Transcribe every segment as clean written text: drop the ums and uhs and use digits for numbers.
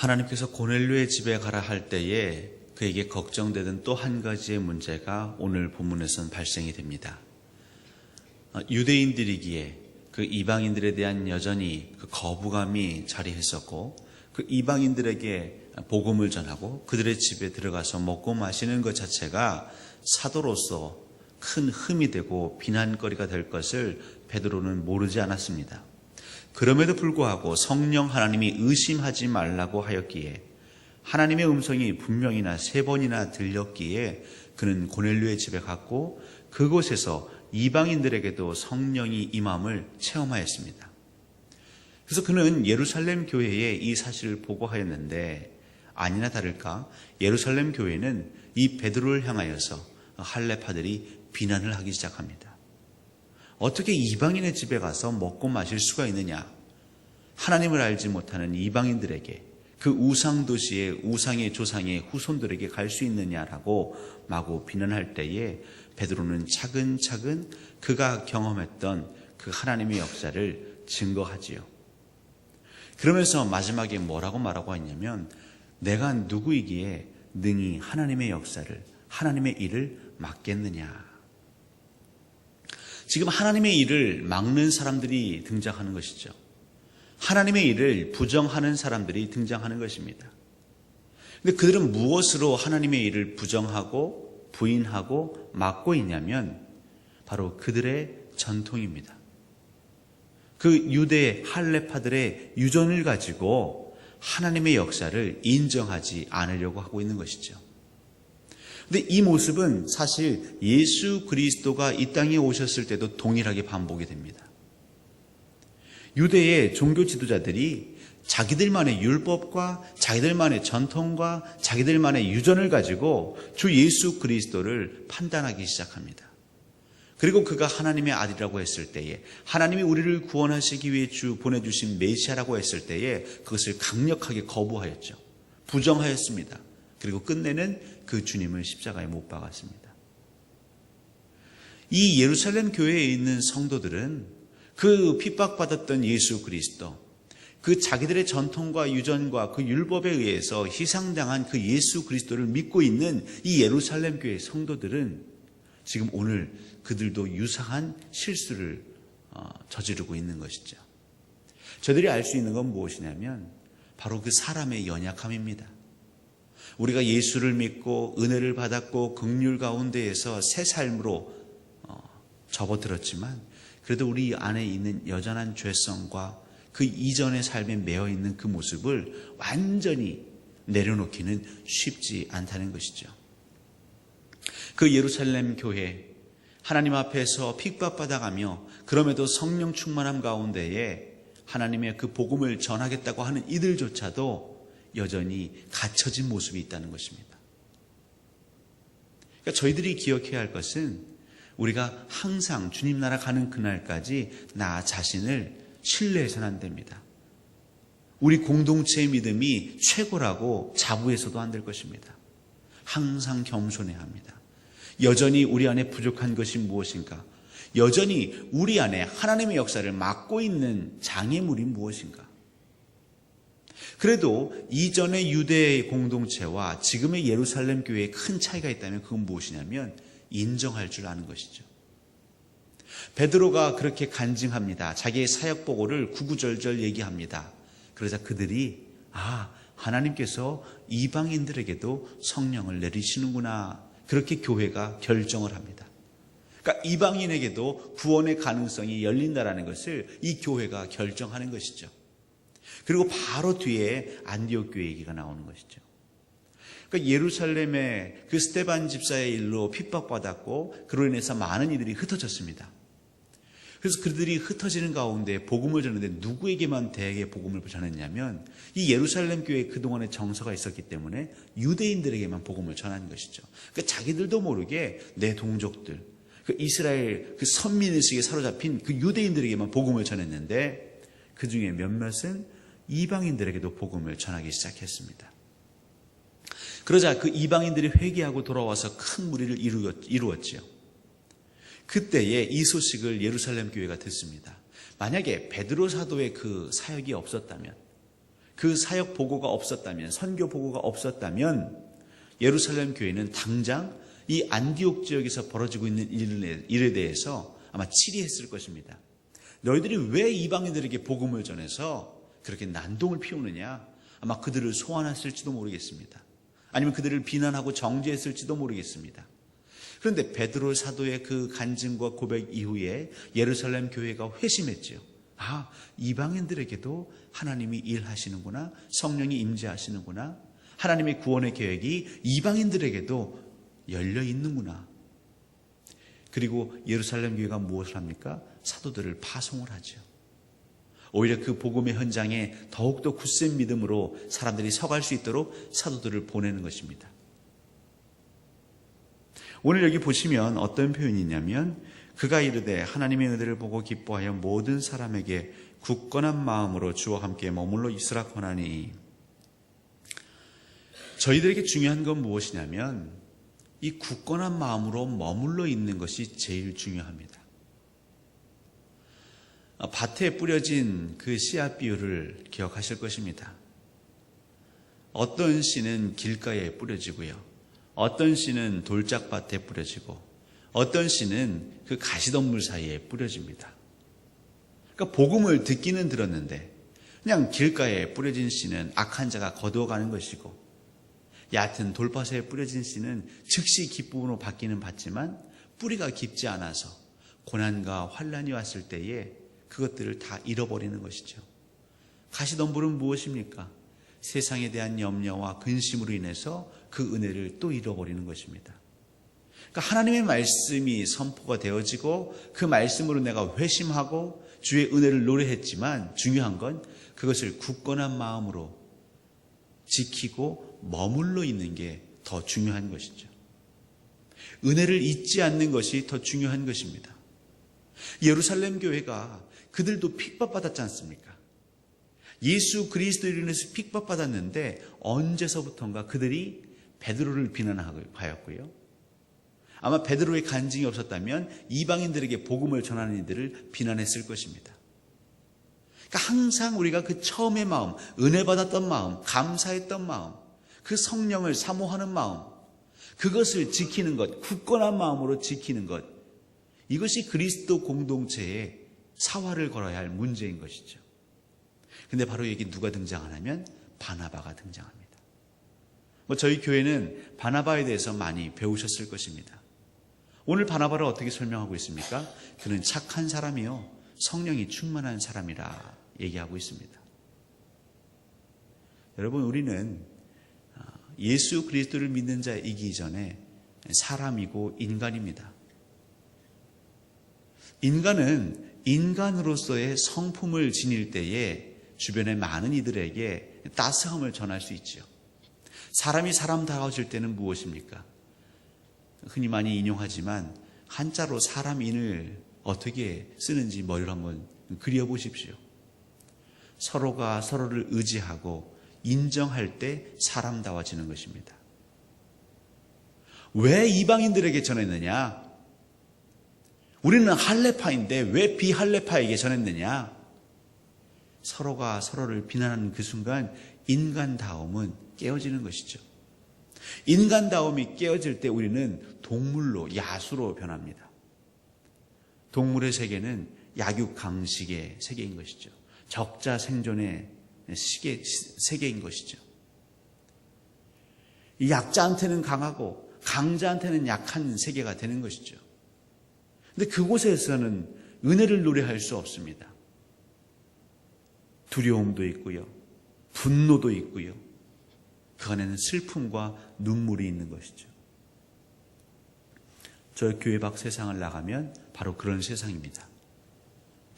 하나님께서 고넬료의 집에 가라 할 때에 그에게 걱정되던 또 한 가지의 문제가 오늘 본문에서는 발생이 됩니다. 유대인들이기에 그 이방인들에 대한 여전히 그 거부감이 자리했었고, 그 이방인들에게 복음을 전하고 그들의 집에 들어가서 먹고 마시는 것 자체가 사도로서 큰 흠이 되고 비난거리가 될 것을 베드로는 모르지 않았습니다. 그럼에도 불구하고 성령 하나님이 의심하지 말라고 하였기에, 하나님의 음성이 분명히나 3번이나 들렸기에 그는 고넬료의 집에 갔고 그곳에서 이방인들에게도 성령이 임함을 체험하였습니다. 그래서 그는 예루살렘 교회에 이 사실을 보고하였는데, 아니나 다를까 예루살렘 교회는 이 베드로를 향하여서 할례파들이 비난을 하기 시작합니다. 어떻게 이방인의 집에 가서 먹고 마실 수가 있느냐? 하나님을 알지 못하는 이방인들에게, 그 우상도시의 우상의 조상의 후손들에게 갈 수 있느냐라고 마구 비난할 때에 베드로는 차근차근 그가 경험했던 그 하나님의 역사를 증거하지요. 그러면서 마지막에 뭐라고 말하고 했냐면, 내가 누구이기에 능히 하나님의 역사를, 하나님의 일을 막겠느냐. 지금 하나님의 일을 막는 사람들이 등장하는 것이죠. 하나님의 일을 부정하는 사람들이 등장하는 것입니다. 근데 그들은 무엇으로 하나님의 일을 부정하고 부인하고 막고 있냐면 바로 그들의 전통입니다. 그 유대 할례파들의 유전을 가지고 하나님의 역사를 인정하지 않으려고 하고 있는 것이죠. 근데 이 모습은 사실 예수 그리스도가 이 땅에 오셨을 때도 동일하게 반복이 됩니다. 유대의 종교 지도자들이 자기들만의 율법과 자기들만의 전통과 자기들만의 유전을 가지고 주 예수 그리스도를 판단하기 시작합니다. 그리고 그가 하나님의 아들이라고 했을 때에, 하나님이 우리를 구원하시기 위해 보내주신 메시아라고 했을 때에 그것을 강력하게 거부하였죠. 부정하였습니다. 그리고 끝내는 그 주님을 십자가에 못 박았습니다. 이 예루살렘 교회에 있는 성도들은 그 핍박받았던 예수 그리스도, 그 자기들의 전통과 유전과 그 율법에 의해서 희생당한 그 예수 그리스도를 믿고 있는 이 예루살렘 교회 성도들은 지금 오늘 그들도 유사한 실수를 저지르고 있는 것이죠. 저들이 알 수 있는 건 무엇이냐면 바로 그 사람의 연약함입니다. 우리가 예수를 믿고 은혜를 받았고 긍휼 가운데에서 새 삶으로 접어들었지만, 그래도 우리 안에 있는 여전한 죄성과 그 이전의 삶에 매여 있는 그 모습을 완전히 내려놓기는 쉽지 않다는 것이죠. 그 예루살렘 교회, 하나님 앞에서 핍박받아가며 그럼에도 성령 충만함 가운데에 하나님의 그 복음을 전하겠다고 하는 이들조차도 여전히 갇혀진 모습이 있다는 것입니다. 그러니까 저희들이 기억해야 할 것은, 우리가 항상 주님 나라 가는 그날까지 나 자신을 신뢰해서는 안 됩니다. 우리 공동체의 믿음이 최고라고 자부해서도 안 될 것입니다. 항상 겸손해야 합니다. 여전히 우리 안에 부족한 것이 무엇인가? 여전히 우리 안에 하나님의 역사를 막고 있는 장애물이 무엇인가? 그래도 이전의 유대의 공동체와 지금의 예루살렘 교회에 큰 차이가 있다면 그건 무엇이냐면 인정할 줄 아는 것이죠. 베드로가 그렇게 간증합니다. 자기의 사역 보고를 구구절절 얘기합니다. 그러자 그들이 하나님께서 이방인들에게도 성령을 내리시는구나, 그렇게 교회가 결정을 합니다. 그러니까 이방인에게도 구원의 가능성이 열린다라는 것을 이 교회가 결정하는 것이죠. 그리고 바로 뒤에 안디옥 교회 얘기가 나오는 것이죠. 그러니까 예루살렘의 그 스데반 집사의 일로 핍박받았고 그로 인해서 많은 이들이 흩어졌습니다. 그래서 그들이 흩어지는 가운데 복음을 전하는데 누구에게만 대개 복음을 전했냐면 이 예루살렘 교회에 그동안의 정서가 있었기 때문에 유대인들에게만 복음을 전한 것이죠. 그러니까 자기들도 모르게 내 동족들, 그 이스라엘 그 선민의식에 사로잡힌 그 유대인들에게만 복음을 전했는데 그 중에 몇몇은 이방인들에게도 복음을 전하기 시작했습니다. 그러자 그 이방인들이 회개하고 돌아와서 큰 무리를 이루었지요. 그때에 이 소식을 예루살렘 교회가 듣습니다. 만약에 베드로 사도의 그 사역이 없었다면, 그 사역 보고가 없었다면, 선교 보고가 없었다면 예루살렘 교회는 당장 이 안디옥 지역에서 벌어지고 있는 일에 대해서 아마 질의했을 것입니다. 너희들이 왜 이방인들에게 복음을 전해서 그렇게 난동을 피우느냐? 아마 그들을 소환했을지도 모르겠습니다. 아니면 그들을 비난하고 정죄했을지도 모르겠습니다. 그런데 베드로 사도의 그 간증과 고백 이후에 예루살렘 교회가 회심했지요. 이방인들에게도 하나님이 일하시는구나, 성령이 임재하시는구나, 하나님의 구원의 계획이 이방인들에게도 열려 있는구나. 그리고 예루살렘 교회가 무엇을 합니까? 사도들을 파송을 하죠. 오히려 그 복음의 현장에 더욱더 굳센 믿음으로 사람들이 서갈 수 있도록 사도들을 보내는 것입니다. 오늘 여기 보시면 어떤 표현이 있냐면, 그가 이르되 하나님의 은혜를 보고 기뻐하여 모든 사람에게 굳건한 마음으로 주와 함께 머물러 있으라 권하니. 저희들에게 중요한 건 무엇이냐면 이 굳건한 마음으로 머물러 있는 것이 제일 중요합니다. 밭에 뿌려진 그 씨앗 비유를 기억하실 것입니다. 어떤 씨는 길가에 뿌려지고요, 어떤 씨는 돌짝밭에 뿌려지고, 어떤 씨는 그 가시덤불 사이에 뿌려집니다. 그러니까 복음을 듣기는 들었는데 그냥 길가에 뿌려진 씨는 악한 자가 거두어가는 것이고, 얕은 돌밭에 뿌려진 씨는 즉시 기쁨으로 받기는 받지만 뿌리가 깊지 않아서 고난과 환난이 왔을 때에 그것들을 다 잃어버리는 것이죠. 가시덤불은 무엇입니까? 세상에 대한 염려와 근심으로 인해서 그 은혜를 또 잃어버리는 것입니다. 그러니까 하나님의 말씀이 선포가 되어지고 그 말씀으로 내가 회심하고 주의 은혜를 노래했지만 중요한 건 그것을 굳건한 마음으로 지키고 머물러 있는 게 더 중요한 것이죠. 은혜를 잊지 않는 것이 더 중요한 것입니다. 예루살렘 교회가 그들도 핍박받았지 않습니까? 예수 그리스도로 인해서 핍박받았는데 언제서부턴가 그들이 베드로를 비난하였고요. 아마 베드로의 간증이 없었다면 이방인들에게 복음을 전하는 이들을 비난했을 것입니다. 그러니까 항상 우리가 그 처음의 마음, 은혜 받았던 마음, 감사했던 마음, 그 성령을 사모하는 마음, 그것을 지키는 것, 굳건한 마음으로 지키는 것, 이것이 그리스도 공동체의 사활을 걸어야 할 문제인 것이죠. 근데 바로 여기 누가 등장하냐면 바나바가 등장합니다. 저희 교회는 바나바에 대해서 많이 배우셨을 것입니다. 오늘 바나바를 어떻게 설명하고 있습니까? 그는 착한 사람이요, 성령이 충만한 사람이라 얘기하고 있습니다. 여러분, 우리는 예수 그리스도를 믿는 자이기 전에 사람이고 인간입니다. 인간은 인간으로서의 성품을 지닐 때에 주변의 많은 이들에게 따스함을 전할 수 있죠. 사람이 사람다워질 때는 무엇입니까? 흔히 많이 인용하지만 한자로 사람인을 어떻게 쓰는지 머리로 한번 그려보십시오. 서로가 서로를 의지하고 인정할 때 사람다워지는 것입니다. 왜 이방인들에게 전했느냐? 우리는 할례파인데 왜 비할례파에게 전했느냐? 서로가 서로를 비난하는 그 순간 인간다움은 깨어지는 것이죠. 인간다움이 깨어질 때 우리는 동물로, 야수로 변합니다. 동물의 세계는 약육강식의 세계인 것이죠. 적자 생존의 세계인 것이죠. 이 약자한테는 강하고 강자한테는 약한 세계가 되는 것이죠. 근데 그곳에서는 은혜를 노래할 수 없습니다. 두려움도 있고요, 분노도 있고요, 그 안에는 슬픔과 눈물이 있는 것이죠. 저 교회 밖 세상을 나가면 바로 그런 세상입니다.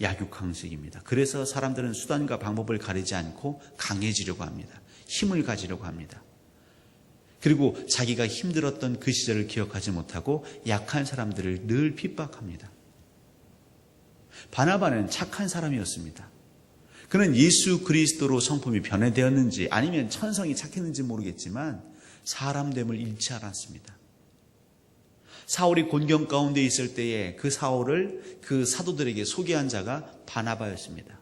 약육강식입니다. 그래서 사람들은 수단과 방법을 가리지 않고 강해지려고 합니다. 힘을 가지려고 합니다. 그리고 자기가 힘들었던 그 시절을 기억하지 못하고 약한 사람들을 늘 핍박합니다. 바나바는 착한 사람이었습니다. 그는 예수 그리스도로 성품이 변해되었는지 아니면 천성이 착했는지 모르겠지만 사람됨을 잃지 않았습니다. 사울이 곤경 가운데 있을 때에 그 사울을 그 사도들에게 소개한 자가 바나바였습니다.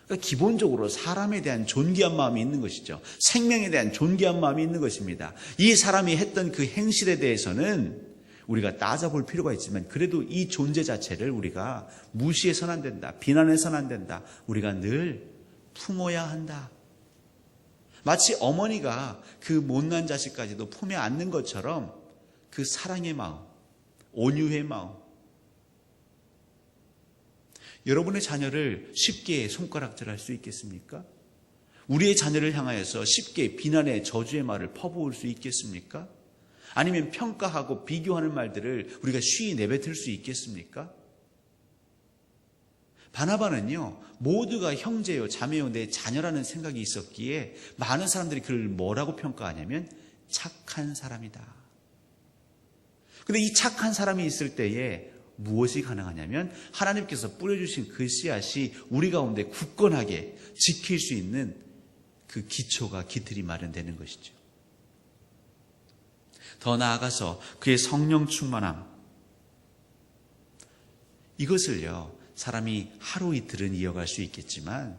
그러니까 기본적으로 사람에 대한 존귀한 마음이 있는 것이죠. 생명에 대한 존귀한 마음이 있는 것입니다. 이 사람이 했던 그 행실에 대해서는 우리가 따져볼 필요가 있지만 그래도 이 존재 자체를 우리가 무시해서는 안 된다. 비난해서는 안 된다. 우리가 늘 품어야 한다. 마치 어머니가 그 못난 자식까지도 품에 안는 것처럼 그 사랑의 마음, 온유의 마음. 여러분의 자녀를 쉽게 손가락질할 수 있겠습니까? 우리의 자녀를 향하여서 쉽게 비난의 저주의 말을 퍼부을 수 있겠습니까? 아니면 평가하고 비교하는 말들을 우리가 쉬이 내뱉을 수 있겠습니까? 바나바는요, 모두가 형제요, 자매요, 내 자녀라는 생각이 있었기에 많은 사람들이 그를 뭐라고 평가하냐면 착한 사람이다. 근데 이 착한 사람이 있을 때에 무엇이 가능하냐면 하나님께서 뿌려주신 그 씨앗이 우리 가운데 굳건하게 지킬 수 있는 그 기초가 기틀이 마련되는 것이죠. 더 나아가서 그의 성령 충만함, 이것을요 사람이 하루 이틀은 이어갈 수 있겠지만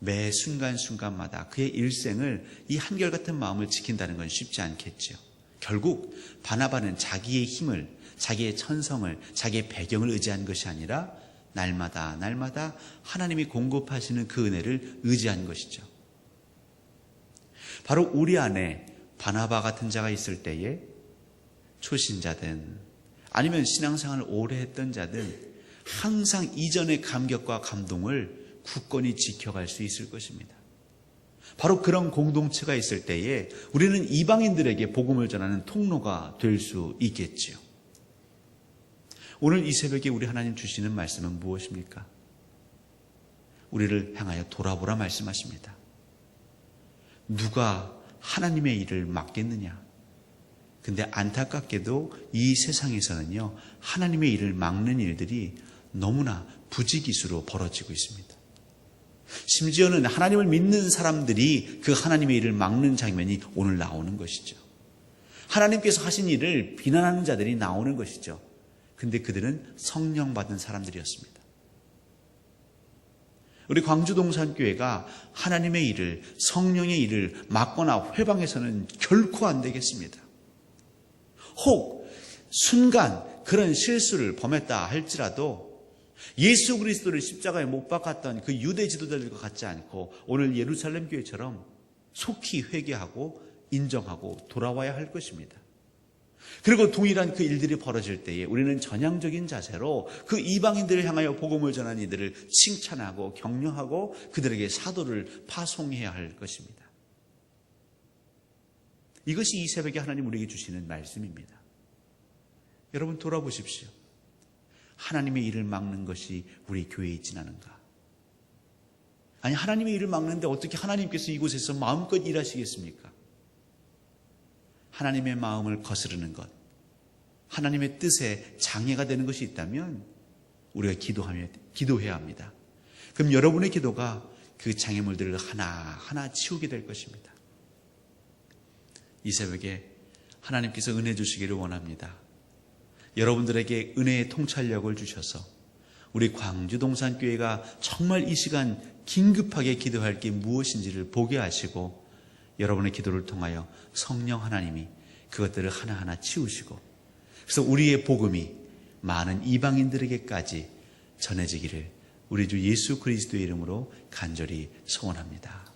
매 순간순간마다 그의 일생을 이 한결같은 마음을 지킨다는 건 쉽지 않겠죠. 결국 바나바는 자기의 힘을, 자기의 천성을, 자기의 배경을 의지한 것이 아니라 날마다 하나님이 공급하시는 그 은혜를 의지한 것이죠. 바로 우리 안에 바나바 같은 자가 있을 때에 초신자든 아니면 신앙생활을 오래 했던 자든 항상 이전의 감격과 감동을 굳건히 지켜갈 수 있을 것입니다. 바로 그런 공동체가 있을 때에 우리는 이방인들에게 복음을 전하는 통로가 될 수 있겠지요. 오늘 이 새벽에 우리 하나님 주시는 말씀은 무엇입니까? 우리를 향하여 돌아보라 말씀하십니다. 누가 하나님의 일을 막겠느냐? 근데 안타깝게도 이 세상에서는요, 하나님의 일을 막는 일들이 너무나 부지기수로 벌어지고 있습니다. 심지어는 하나님을 믿는 사람들이 그 하나님의 일을 막는 장면이 오늘 나오는 것이죠. 하나님께서 하신 일을 비난하는 자들이 나오는 것이죠. 근데 그들은 성령 받은 사람들이었습니다. 우리 광주동산교회가 하나님의 일을, 성령의 일을 막거나 회방해서는 결코 안 되겠습니다. 혹 순간 그런 실수를 범했다 할지라도 예수 그리스도를 십자가에 못 박았던 그 유대 지도자들과 같지 않고 오늘 예루살렘 교회처럼 속히 회개하고 인정하고 돌아와야 할 것입니다. 그리고 동일한 그 일들이 벌어질 때에 우리는 전향적인 자세로 그 이방인들을 향하여 복음을 전한 이들을 칭찬하고 격려하고 그들에게 사도를 파송해야 할 것입니다. 이것이 이 새벽에 하나님 우리에게 주시는 말씀입니다. 여러분 돌아보십시오. 하나님의 일을 막는 것이 우리 교회에 있진 않은가? 아니, 하나님의 일을 막는데 어떻게 하나님께서 이곳에서 마음껏 일하시겠습니까? 하나님의 마음을 거스르는 것, 하나님의 뜻에 장애가 되는 것이 있다면 우리가 기도해야 합니다. 그럼 여러분의 기도가 그 장애물들을 하나하나 치우게 될 것입니다. 이 새벽에 하나님께서 은혜 주시기를 원합니다. 여러분들에게 은혜의 통찰력을 주셔서 우리 광주동산교회가 정말 이 시간 긴급하게 기도할 게 무엇인지를 보게 하시고 여러분의 기도를 통하여 성령 하나님이 그것들을 하나하나 치우시고 그래서 우리의 복음이 많은 이방인들에게까지 전해지기를 우리 주 예수 그리스도의 이름으로 간절히 소원합니다.